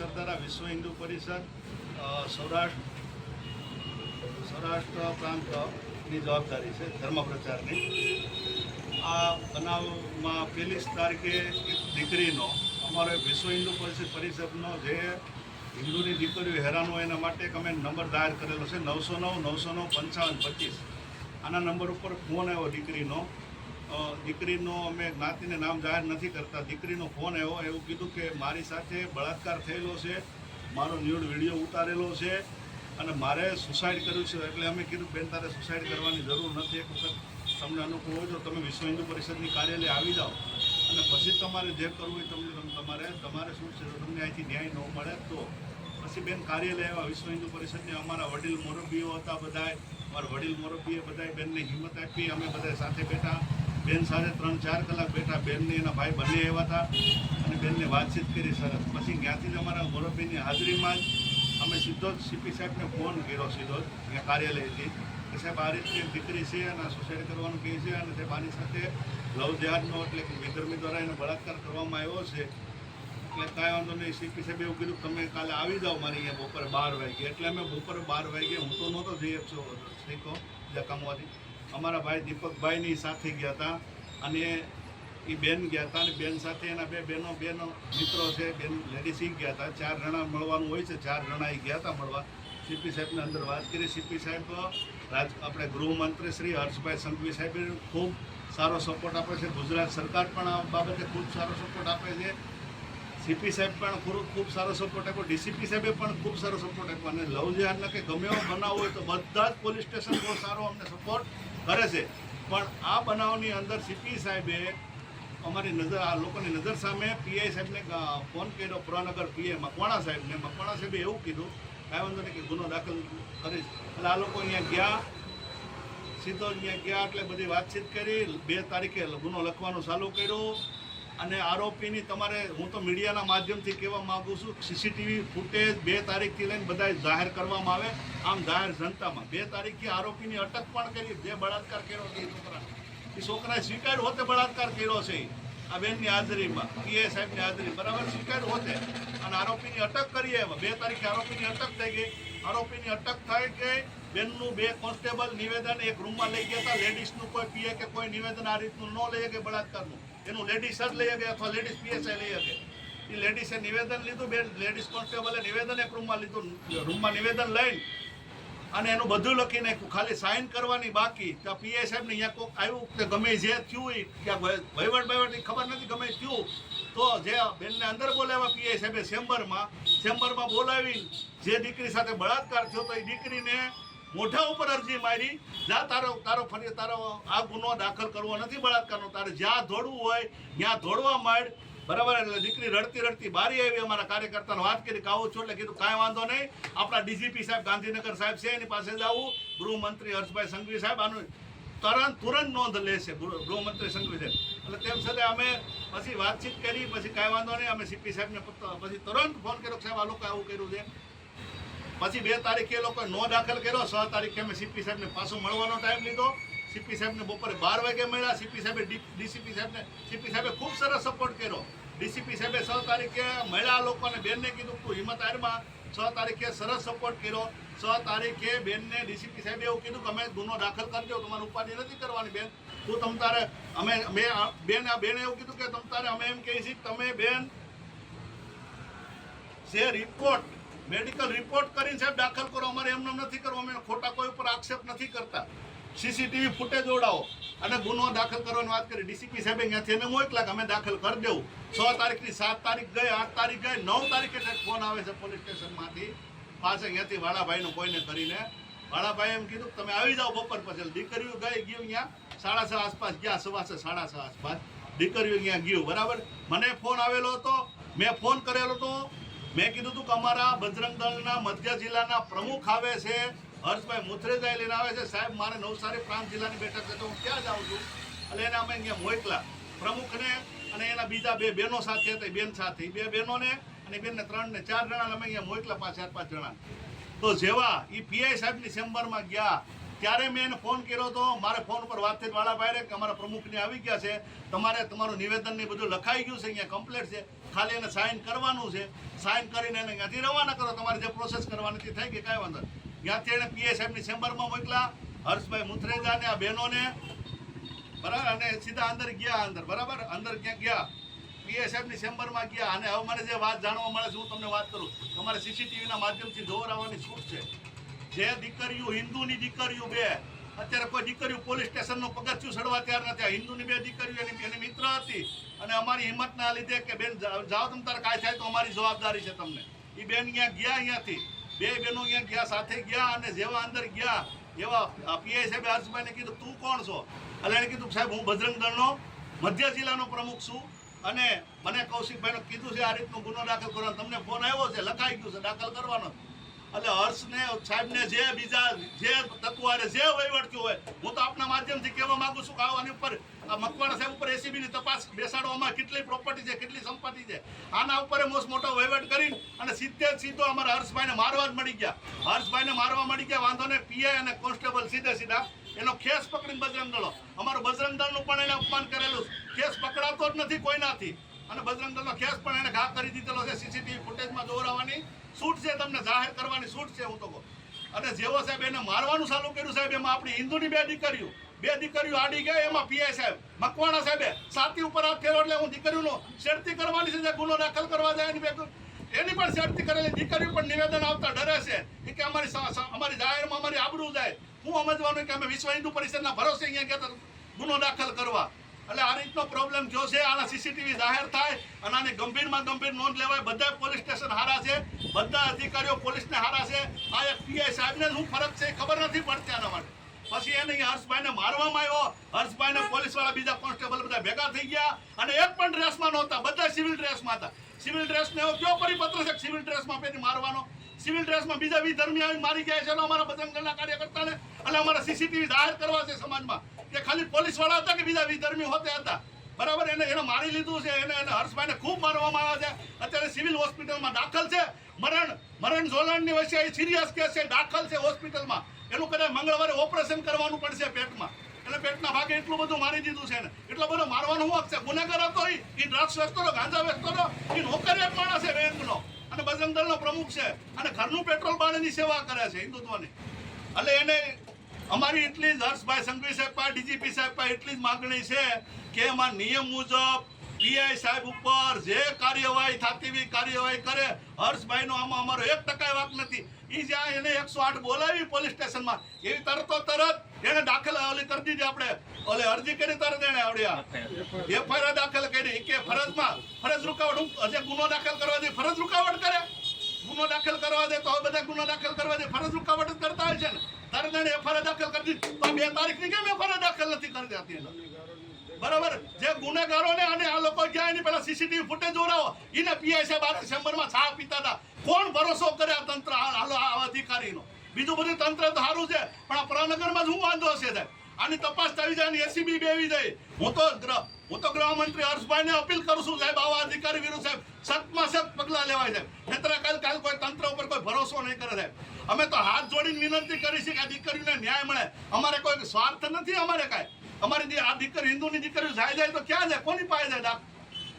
સરદારા વિશ્વ હિન્દુ પરિષદ સૌરાષ્ટ્ર પ્રાંતની જવાબદારી છે ધર્મ પ્રચારની. આ બનાવમાં 1 તારીખે એક દીકરીનો અમારો વિશ્વ હિન્દુ પરિષદનો જે હિન્દુની દીકરીઓ હેરાન હોય એના માટે એક અમે નંબર દાયર કરેલો છે 909-909-5525. આના નંબર ઉપર ફોન આવ્યો દીકરીનો અમે જ્ઞાતિને નામ જાહેર નથી કરતા. દીકરીનો ફોન આવ્યો, એવું કીધું કે મારી સાથે બળાત્કાર થયેલો છે, મારો ન્યૂડ વિડીયો ઉતારેલો છે અને મારે સુસાઇડ કર્યું છે. એટલે અમે કીધું બેન તારે સુસાઇડ કરવાની જરૂર નથી, એક વખત તમને અનુકૂળ હોય તો તમે વિશ્વ હિન્દુ પરિષદની કાર્યાલય આવી જાઓ અને પછી તમારે જે કરવું હોય તમારે શું છે, તમને અહીંથી ન્યાય ન મળે તો પછી બેન કાર્યાલય આવ્યા વિશ્વ હિન્દુ પરિષદને. અમારા વડીલ મોરબીઓ હતા બધાએ, અમારા વડીલ મોરબીએ બધાએ બેનને હિંમત આપી. અમે બધા સાથે બેઠા, બેન સાથે 3-4 કલાક બેઠા. બેનને એના ભાઈ બંને આવ્યા હતા અને બેનને વાતચીત કરી સરસ. પછી ત્યાંથી જ અમારા મોરબીની હાજરીમાં જ અમે સીધો જ સીપી સાહેબને ફોન કર્યો, સીધો જ ત્યાં કાર્યાલયથી કે સાહેબ આ રીતે દીકરી છે અને સુસાઇડ કરવાનું કહે છે અને સાહેબ આની સાથે લવ જેહાદનો એટલે કે વિધર્મી દ્વારા એને બળાત્કાર કરવામાં આવ્યો છે. એટલે કાંઈ વાંધો નહીં. સીપી સાહેબે એવું કીધું તમે કાલે આવી જાઓ મારી અહીંયા બપોરે 12 વાગે. એટલે અમે બપોરે 12 વાગે હું તો નહોતો જઈ શીખો કામવાથી. અમારા ભાઈ દીપકભાઈની સાથે ગયા હતા અને એ બેન ગયા હતા અને બેન સાથે એના બે મિત્રો છે, બેન લેડીઝ ગયા હતા. 4 જણા મળવાનું હોય છે, 4 જણા એ ગયા હતા મળવા. સીપી સાહેબને અંદર વાત કરી. સીપી સાહેબ આપણે ગૃહમંત્રી શ્રી હર્ષભાઈ સંઘવી સાહેબે ખૂબ સારો સપોર્ટ આપે છે. ગુજરાત સરકાર પણ આ બાબતે ખૂબ સારો સપોર્ટ આપે છે. સીપી સાહેબ પણ ખૂબ સારો સપોર્ટ આપ્યો. ડીસીપી સાહેબે પણ ખૂબ સારો સપોર્ટ આપ્યો. અને લવ જેહાદના કે ગમે એવો બનાવ હોય તો બધા જ પોલીસ સ્ટેશન બહુ સારો અમને સપોર્ટ કરે છે. પણ આ બનાવની અંદર સીપી સાહેબે અમારી નજર, આ લોકોની નજર સામે પીઆઈ સાહેબને ફોન કર્યો, પુરાનગર પીઆઈ મકવાણા સાહેબને. મકવાણા સાહેબે એવું કીધું કાંઈ વાંધો નહીં કે ગુનો દાખલ કરીશ. એટલે આ લોકો અહીંયા ગયા, સીધો અહીંયા ગયા એટલે બધી વાતચીત કરી. 2 તારીખે ગુનો લખવાનું ચાલુ કર્યું અને આરોપીની તમારે હું તો મીડિયાના માધ્યમથી કહેવા માગું છું, સીસીટીવી ફૂટેજ 2 તારીખથી લઈને બધા જાહેર કરવામાં આવે, આમ જાહેર જનતામાં. 2 તારીખથી આરોપીની અટક પણ કરી. જે બળાત્કાર કર્યો છે એ છોકરાએ સ્વીકાર્યો હોતે બળાત્કાર કર્યો છે આ બેનની હાજરીમાં, પીએ સાહેબની હાજરી બરાબર સ્વીકાર્યું હોતે અને આરોપીની અટક કરી આવ્યા. 2 તારીખે આરોપીની અટક થઈ ગઈ. આરોપીની અટક થઈ ગઈ. બેનનું 2 કોન્સ્ટેબલ નિવેદન એક રૂમમાં લઈ ગયા હતા. લેડીઝનું કોઈ પીએ કે કોઈ નિવેદન આ રીતનું ન લઈ શકે બળાત્કારનું, એનું લેડીઝ જ લઈ શકે અથવા લેડીઝ પીએસઆઈ લઈ શકે. એ લેડીઝે નિવેદન લીધું, બે લેડીઝ કોન્સ્ટેબલે નિવેદન એક રૂમમાં લીધું. રૂમમાં નિવેદન લઈ અને એનું બધું લખી નાખ્યું, ખાલી સાઇન કરવાની બાકી. ત્યાં પીઆઈ સાહેબને અહીંયા કોઈક આવ્યું કે ગમે જે થયું એ ક્યાં વહીવટની ખબર નથી, ગમે થયું તો જે બેનને અંદર બોલાવ્યા પીઆઈ સાહેબે ચેમ્બરમાં બોલાવી જે દીકરી સાથે બળાત્કાર થયો તો એ દીકરીને મોઢા ઉપર અરજી મારી, જા તારો આ ગુનો દાખલ કરવો નથી બળાત્કારનો, તારે જ્યાં દોડવું હોય ત્યાં દોડવા માંડ બરાબર. એટલે દીકરી રડતી બારી આવી. અમારા કાર્યકર્તાને વાત કરી કે આવું છું એટલે કીધું કાંઈ વાંધો નહીં, આપણા ડીજીપી સાહેબ ગાંધીનગર સાહેબ છે એની પાસે જવું, ગૃહમંત્રી હર્ષભાઈ સંઘવી સાહેબ આનું તુરંત નોંધ લેશે, ગૃહમંત્રી સંઘવી સાહેબ. એટલે તેમ છતાં અમે પછી વાતચીત કરી, પછી કાંઈ વાંધો નહીં, અમે સીપી સાહેબને પછી તુરંત ફોન કર્યો સાહેબ આ લોકો આવું કર્યું છે. પછી 2 તારીખે એ લોકોએ નો દાખલ કર્યો. 6 તારીખે અમે સીપી સાહેબને પાછો મળવાનો ટાઈમ લીધો. સીપી સાહેબને બપોરે 12 વાગે મળ્યા. સીપી સાહેબે ખૂબ સરસ સપોર્ટ કર્યો. ડીસીપી સાહેબે 6 તારીખે મળ્યા લોકોને, બેનને કીધું તું હિંમત હારમાં. 6 તારીખે સરસ સપોર્ટ કર્યો. 6 તારીખે બેનને ડીસીપી સાહેબે એવું કીધું કે અમે ગુનો દાખલ કરજો, તમારે ઉપાધિ નથી કરવાની બેન, તું તમ તારે બેને એવું કીધું કે તમ તારે અમે એમ કહીએ છીએ તમે બેન જે રિપોર્ટ મેડિકલ રિપોર્ટ કરીને સાહેબ દાખલ કરો, અમારે એમને નથી કરવો, અમે ખોટા કોઈ ઉપર આક્ષેપ નથી કરતા. સીસીટીવી ફૂટેજ જોડાવો અને ગુનો દાખલ કરવાની વાત કરી. ડીસીપી સાહેબે ત્યાંથી એને મોકલા કે અમે દાખલ કરી દેવું. 6 તારીખની 7 તારીખ ગઈ, 8 તારીખ ગઈ, 9 તારીખે ફોન આવે છે પોલીસ સ્ટેશનમાંથી પાછા અહીંયાથી વાળાભાઈનું કોઈને કરીને. વાળાભાઈ એમ કીધું તમે આવી જાઓ બપોર પછી. દીકરીઓ ગયું અહીંયા 6:30 આસપાસ ગયા, સવારે 6:30 આસપાસ દીકરીઓ અહીંયા ગયું બરાબર. મને ફોન આવેલો હતો, મેં ફોન કરેલો હતો. મેં કીધું હતું કે અમારા બજરંગ દળના મધ્ય જિલ્લાના પ્રમુખ આવે છે, હર્ષભાઈ મુથરેજાઈ લઈને આવે છે, સાહેબ મારે નવસારી પ્રાંત જિલ્લાની બેઠક છે તો હું ક્યાં જાઉં છું. એટલે એને અમે અહીંયા મોકલા પ્રમુખને અને એના બીજા 2 બહેનો સાથે હતા, બેન સાથે 2 બહેનોને અને બેનને 3 ને 4 જણાને અમે અહીંયા મોકલા, 4-5 જણા. તો જેવા એ પીઆઈ સાહેબની ચેમ્બરમાં ગયા ત્યારે મેં એને ફોન કર્યો હતો. મારે ફોન ઉપર વાત થઈ વાળાભાઈ કે અમારા પ્રમુખને આવી ગયા છે, તમારું નિવેદન ને બધું લખાઈ ગયું છે, અહીંયા કમ્પ્લેટ છે, ખાલી એને સાઇન કરવાનું છે, સાઇન કરીને એને ત્યાંથી રવાના કરો. તમારે જે પ્રોસેસ કરવાની હતી થઈ ગઈ, કાંઈ વાંધો નહીં. ત્યાંથી એને પીએ સાહેબની ચેમ્બરમાં મોકલા, હર્ષભાઈ મુથરેજાને આ બહેનોને, બરાબર, અને સીધા અંદર ગયા. અંદર બરાબર અંદર ક્યાં ગયા? પીએ સાહેબની ચેમ્બરમાં ગયા. અને હવે મને જે વાત જાણવા મળે છે હું તમને વાત કરું. તમારે સીસીટીવીના માધ્યમથી દોરાવવાની છૂટ છે. જે દીકરીઓ, હિન્દુની દીકરીઓ બે, અત્યારે કોઈ દીકરીઓ પોલીસ સ્ટેશનનું પગથિયું ચડવા તૈયાર નથી. હિન્દુની બે દીકરીઓ એની મિત્ર હતી અને અમારી હિંમતના લીધે કે બેન જાઓ તમે તારે કાંઈ થાય તો અમારી જવાબદારી છે તમને. એ બેન અહીંયા ગયા, અહીંયાથી બે બહેનો અહીંયા ગયા, સાથે ગયા. અને જેવા અંદર ગયા એવા પીઆઈ સાહેબે હર્ષભાઈને કીધું તું કોણ છો? એટલે એને કીધું સાહેબ હું બજરંગ દળનો મધ્ય જિલ્લાનો પ્રમુખ છું અને મને કૌશિકભાઈને કીધું છે આ રીતનો ગુનો દાખલ કરવાનો. તમને ફોન આવ્યો છે, લખાઈ ગયું છે, દાખલ કરવાનો. એટલે હર્ષને સાહેબને જે બીજા જે તત્વારે જે વહીવટ થયો હોય, હું તો આપના માધ્યમથી કહેવા માંગુ છું કે આની ઉપર આ મકવાણા સાહેબ ઉપર એસીબીની તપાસ બેસાડવામાં કેટલી પ્રોપર્ટી છે, કેટલી સંપત્તિ છે, આના ઉપર મોટો વહીવટ કરીને અને સીધો અમારા હર્ષભાઈને મારવા જ મળી ગયા. હર્ષભાઈને મારવા મળી ગયા, વાંધો ને. પીઆઈ અને કોન્સ્ટેબલ સીધા એનો ખેસ પકડીને બજરંગ દળો, અમારું બજરંગ દળનું પણ એને અપમાન કરેલું. ખેસ પકડાતો જ નથી કોઈનાથી અને બજરંગ દળનો ખેસ પણ એને ઘા કરી દીધેલો છે. સીસીટીવી ફૂટેજમાં દોરાવવાની છૂટ છે, તમને જાહેર કરવાની છૂટ છે હું તો કહું. અને જેવો સાહેબ એને મારવાનું ચાલુ કર્યું સાહેબ, એમાં આપણી હિન્દુની બે દીકરીઓ આડી ગયા. એમાં પીઆઈ સાહેબ મકવાણા સાહેબે છાતી ઉપર હાથ ફેરવો એટલે હું દીકરીઓનો શેરતી કરવાની છે, જે ગુનો દાખલ કરવા જાય એની પણ શેરતી કરેલી. દીકરીઓ પણ નિવેદન આવતા ડરે છે કે અમારી જાહેરમાં અમારી આબરૂ જાય. હું સમજવાનું કે અમે વિશ્વ હિન્દુ પરિષદના ભરોસે અહીંયા ગયા ગુનો દાખલ કરવા. એટલે આ રીતનો પ્રોબ્લેમ જો છે, આના સીસીટીવી જાહેર થાય અને આની ગંભીરમાં ગંભીર નોંધ લેવાય. બધા પોલીસ સ્ટેશન હારા છે, બધા અધિકારીઓ પોલીસને હારા છે. આ એક પીઆઈ સાહેબને શું ફરક છે ખબર નથી પડતી આના માટે. પછી એને હર્ષભાઈને મારવામાં આવ્યો. હર્ષભાઈને પોલીસવાળા બીજા કોન્સ્ટેબલ બધા ભેગા થઈ ગયા અને એક પણ ડ્રેસમાં નહોતા, બધા સિવિલ ડ્રેસમાં હતા. સિવિલ ડ્રેસને એવો કયો પરિપત્ર છે સિવિલ ડ્રેસમાં પહેરી મારવાનો? સિવિલ ડ્રેસમાં બીજા વિધર્મી આવીને મારી ગયા છે અમારા બજરંગ દળના કાર્યકર્તાને. એટલે અમારા સીસીટીવી જાહેર કરવા છે સમાજમાં કે ખાલી પોલીસવાળા હતા કે બીજા વિધર્મી હોતે હતા, બરાબર. એને મારી લીધું છે. એને હર્ષભાઈને ખૂબ મારવામાં આવ્યા છે. અત્યારે સિવિલ હોસ્પિટલમાં દાખલ છે. મરણ ઝોલાણની વચ્ચે સિરિયસ કેસ છે, દાખલ છે હોસ્પિટલમાં. એનું કદાચ મંગળવારે ઓપરેશન કરવાનું પડશે પેટમાં. એટલે પેટના ભાગે એટલું બધું મારી દીધું છે ને. એટલો બધો મારવાનો હક છે? ગુનેગાર હતો એ ડ્રગ્સ વેચતો હતો, ગાંજા વેચતો હતો, એ નોકરિયાત માણસ છે બેંકનો અને બજરંગ દળનો પ્રમુખ છે અને ઘરનું પેટ્રોલ બાળીની સેવા કરે છે હિન્દુત્વની. એટલે એને અમારી એટલી જ હર્ષભાઈ સંઘવી સાહેબ પાસે, ડીજીપી સાહેબ પાસે એટલી જ માગણી છે કે એમાં નિયમ મુજબ પીઆઈ સાહેબ ઉપર જે કાર્યવાહી થતી હોય કાર્યવાહી કરે. હર્ષભાઈનો આમાં અમારો 1% વાંક નથી. એ જ્યાં એને 108 બોલાવી પોલીસ સ્ટેશનમાં, એવી તરત એને દાખલ ઓલી કરી દીધી. આપણે ઓલે અરજી કરી તરત એને આવડ્યા એફઆઈઆર દાખલ કરી કે ફરજ રૂકાવટ. હજે ગુનો દાખલ કરવા દે ફરજ રૂકાવટ કરે? ગુનો દાખલ કરવા દે તો હવે બધા ગુનો દાખલ કરવા દે ફરજ રૂકાવટ જ કરતા હોય છે ને. તરત એને એફઆઈઆર દાખલ કરી દીધી તો 2 તારીખની કેમ એફઆઈઆર દાખલ નથી કરી દેતી? બરાબર. જે ગુનેગારોને અને આ લોકો ગયા એની પહેલા સીસીટીવી ફૂટેજ દોરાવો. એને પીઆઈ સાહેબ આ ડિસેમ્બરમાં ચા પીતા હતા. કોણ ભરોસો કરે આ તંત્ર, આ અધિકારીનો? બીજું બધું તંત્ર તો સારું છે પણ આ પ્રનગરમાં જ શું વાંધો હશે સાહેબ? આની તપાસ થવી જાય અને એસીબી બેવી જાય. હું તો ગૃહમંત્રી હર્ષભાઈને અપીલ કરું છું સાહેબ, આવા અધિકારી વિરુદ્ધ સાહેબ સખ્તમાં સખ્ત પગલાં લેવાય સાહેબ. નહીતર કાલ કોઈ તંત્ર ઉપર કોઈ ભરોસો નહીં કરે સાહેબ. અમે તો હાથ જોડીને વિનંતી કરી છે કે આ દીકરીઓને ન્યાય મળે. અમારે કોઈ સ્વાર્થ નથી, અમારે કાંઈ. અમારી આ દીકરી હિન્દુની દીકરીઓ જાય તો ક્યાં જાય, કોની પાસે જાય?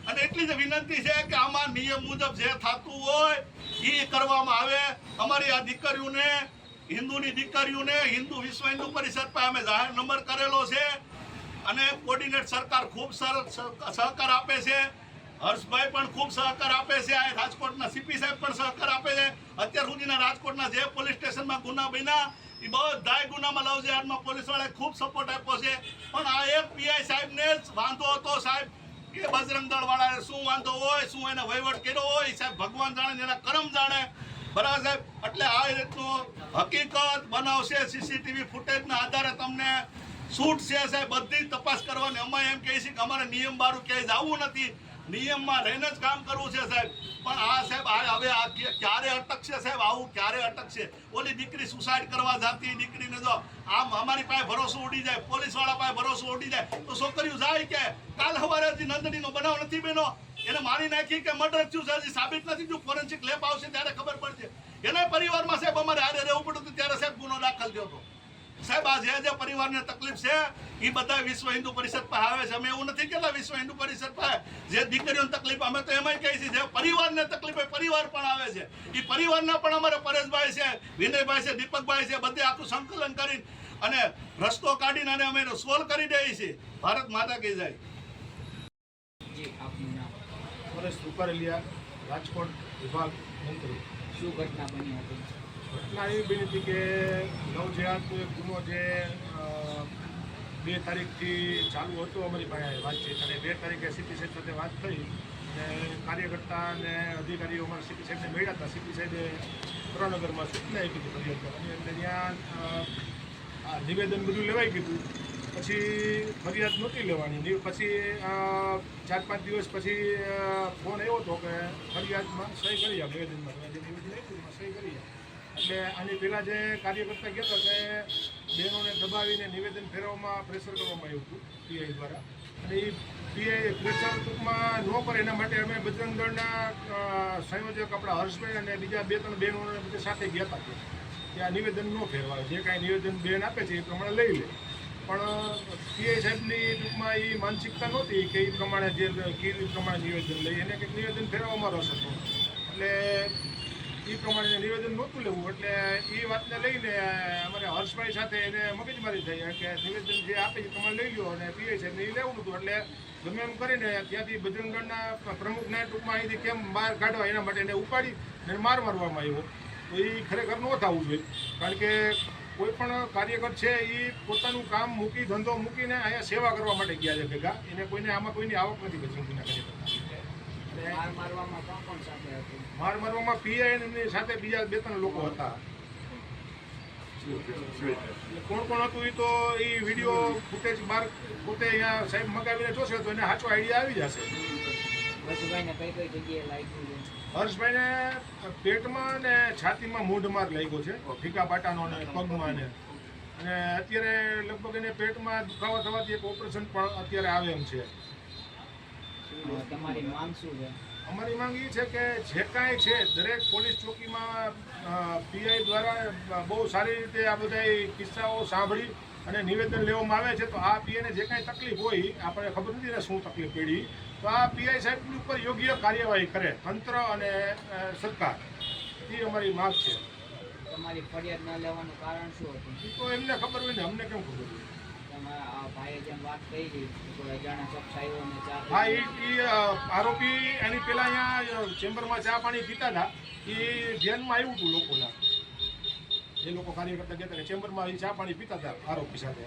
અને એટલી જ વિનંતી છે કે આમાં નિયમ મુજબ જે થતું હોય એ કરવામાં આવે. અમારી આ દીકરીઓને, હિન્દુની દીકરીઓને હિન્દુ વિશ્વ હિન્દુ પરિષદ પાસે અમે જાહેર નંબર કરેલો છે અને કોર્ડિનેટ સરકાર ખૂબ સહકાર આપે છે. હર્ષભાઈ પણ ખૂબ સહકાર આપે છે. આ રાજકોટના સીપી સાહેબ પણ સહકાર આપે છે. અત્યાર સુધીના રાજકોટના જે પોલીસ સ્ટેશનમાં ગુના બન્યા એ બધાય ગુનામાં લવ જેહાદમાં પોલીસવાળાએ ખૂબ સપોર્ટ આપ્યો છે. પણ આ એક પીઆઈ સાહેબને જ વાંધો હતો સાહેબ કે બજરંગ દળ વાળાને શું વાંધો હોય, શું એને વહીવટ કર્યો હોય સાહેબ ભગવાન જાણે, એના કરમ જાણે, બરાબર સાહેબ. એટલે આ રીતનો હકીકત બનાવશે. સીસીટીવી ફૂટેજના આધારે તમને છૂટ છે સાહેબ બધી તપાસ કરવાની. અમે એમ કહીએ છીએ કે અમારે નિયમ બારું ક્યાંય જવું નથી, નિયમમાં રહીને જ કામ કરવું છે સાહેબ. પણ આ સાહેબ હવે આ ક્યારે અટકશે સાહેબ? આવું ક્યારે અટકશે? ઓલી દીકરી સુસાઇડ કરવા જતી દીકરીને જો આમ અમારી પાસે ભરોસો ઉડી જાય, પોલીસવાળા પાસે ભરોસો ઉડી જાય તો છોકરીઓ જાય કે કાલ સવારે નંદનીનો બનાવ નથી બન્યો, એને મારી નાખી કે મર્ડર થયું છે, હજી સાબિત નથી થયું. ફોરેન્સિક લેબ આવશે ત્યારે ખબર પડશે. એના પરિવારમાં સાહેબ અમારે હારે રહેવું પડતું ત્યારે સાહેબ ગુનો દાખલ થયો હતો. સાહેબ આ જે પરિવારને તકલીફ છે એ બધા વિશ્વ હિન્દુ પરિષદ પાસે આવે છે. અમે એવું નથી કહેતા વિશ્વ હિન્દુ પરિષદ પાસે જે દીકરીઓને તકલીફ, અમે તો એમાં કહીએ છીએ જે પરિવારને તકલીફ હોય પરિવાર પણ આવે છે. એ પરિવારના પણ અમારે પરેશભાઈ છે, વિનયભાઈ છે, દીપકભાઈ છે, બધે આખું સંકલન કરીને અને રસ્તો કાઢીને અને અમે સોલ્વ કરી દઈએ છીએ. ભારત માતા કી જય. પરેશ રૂપારેલિયા, રાજકોટ વિભાગ મંત્રી. શું ઘટના બની હતી? ઘટના એવી બની હતી કે નવજેહાદનો એક ગુનો જે 2 તારીખથી ચાલુ હતો અમારી પાસે વાતચીત, અને 2 તારીખે સીપી સાહેબ સાથે વાત થઈ અને કાર્યકર્તા અને અધિકારીઓ અમારા સીપી સાહેબને મળ્યા હતા. સીપી સાહેબે સુરેન્દ્રનગરમાં સૂચના આપી હતી ફરિયાદ કરવાની, એટલે ત્યાં નિવેદન બધું લેવાઈ ગયું. પછી ફરિયાદ નહોતી લેવાની. પછી 4-5 દિવસ પછી ફોન આવ્યો હતો કે ફરિયાદમાં સહી કરી આપ, નિવેદનમાં જે નિવેદન આપ્યું એમાં સહી કરી આપ. એટલે આની પહેલાં જે કાર્યકર્તા કહેતા કે બહેનોને દબાવીને નિવેદન ફેરવવામાં પ્રેશર કરવામાં આવ્યું હતું પીઆઈ દ્વારા, અને એ પીઆઈ પ્રેશર ટૂંકમાં ન કરે એના માટે અમે બજરંગ દળના સંયોજક આપણા હર્ષભાઈ અને બીજા 2-3 બહેનોને બધા સાથે ગયા હતા કે આ નિવેદન ન ફેરવાય, જે કાંઈ નિવેદન બેન આપે છે એ પ્રમાણે લઈ લે. પણ પીઆઈ સાહેબની ટૂંકમાં એ માનસિકતા નહોતી કે એ પ્રમાણે જે કીધું એ પ્રમાણે નિવેદન લઈ, એને કંઈક નિવેદન ફેરવવામાં રસ હતો. એટલે એ પ્રમાણે નિવેદન નહોતું લેવું. એટલે એ વાતને લઈને અમારે હર્ષભાઈ સાથે એને મગજમારી થઈ કે નિવેદન જે આપે એ પ્રમાણે લઈ લો, અને પીઆઈ સાહેબને એ લેવું નહોતું. એટલે ગમે એમ કરીને ત્યાંથી બજરંગ દળના પ્રમુખને ટૂંકમાં અહીંથી કેમ બહાર કાઢવા એના માટે એને ઉપાડી અને માર મારવામાં આવ્યો. તો એ ખરેખર ન થવું જોઈએ, કારણ કે કોઈ પણ કાર્યકર છે એ પોતાનું કામ મૂકી, ધંધો મૂકીને અહીંયા સેવા કરવા માટે ગયા છે ભેગા. એને કોઈને આમાં કોઈની આવક નથી બજરંગીના કાર્યકર્તા. માર મારવામાં કોણ સાથે હતું? માર મારવામાં પીઆઈ એમની સાથે બીજા 2-3 લોકો હતા. કોણ કોણ હતું એ તો એ વિડીયો ફૂટેજ બહાર પોતે અહીંયા સાહેબ મગાવીને જોશે તો એને સાચો આઈડિયા આવી જશે. હર્ષભાઈને કઈ જગ્યાએ લાગ્યું છે? હર્ષભાઈને પેટમાં ને છાતીમાં મૂઢમાર લાગ્યો છે, ફીકા પાટાનો અને પગમાં ને. અને અત્યારે લગભગ એને પેટમાં દુખાવા થવાથી એક ઓપરેશન પણ અત્યારે આવે એમ છે. તમારી માંગ શું છે? અમારી માંગ એ છે કે જે કાંઈ છે દરેક પોલીસ ચોકીમાં પીઆઈ દ્વારા બહુ સારી રીતે આ બધા કિસ્સાઓ સાંભળી અને નિવેદન લેવામાં આવે છે. તો આ પીઆઈને જે કાંઈ તકલીફ હોય, આપણને ખબર નથી ને શું તકલીફ પડી, તો આ પીઆઈ સાહેબની ઉપર યોગ્ય કાર્યવાહી કરે તંત્ર અને સરકાર. એ અમારી માંગ છે. તમારી ફરિયાદ ન લેવાનું કારણ શું હતું? એ તો એમને ખબર હોય ને, અમને કેમ ખબર હોય? તમારા ભાઈએ જેમ વાત કરી કોઈ અજાણ્યા શખ્સ આવ્યો અને ચા હા, એ આરોપી એની પહેલાં અહીંયા ચેમ્બરમાં ચા પાણી પીતા હતા. એ ધ્યાનમાં આવ્યું હતું લોકોના, એ લોકો કાર્યકર્તા કહેતા કે ચેમ્બરમાં ચા પાણી પીતા હતા આરોપી સાથે.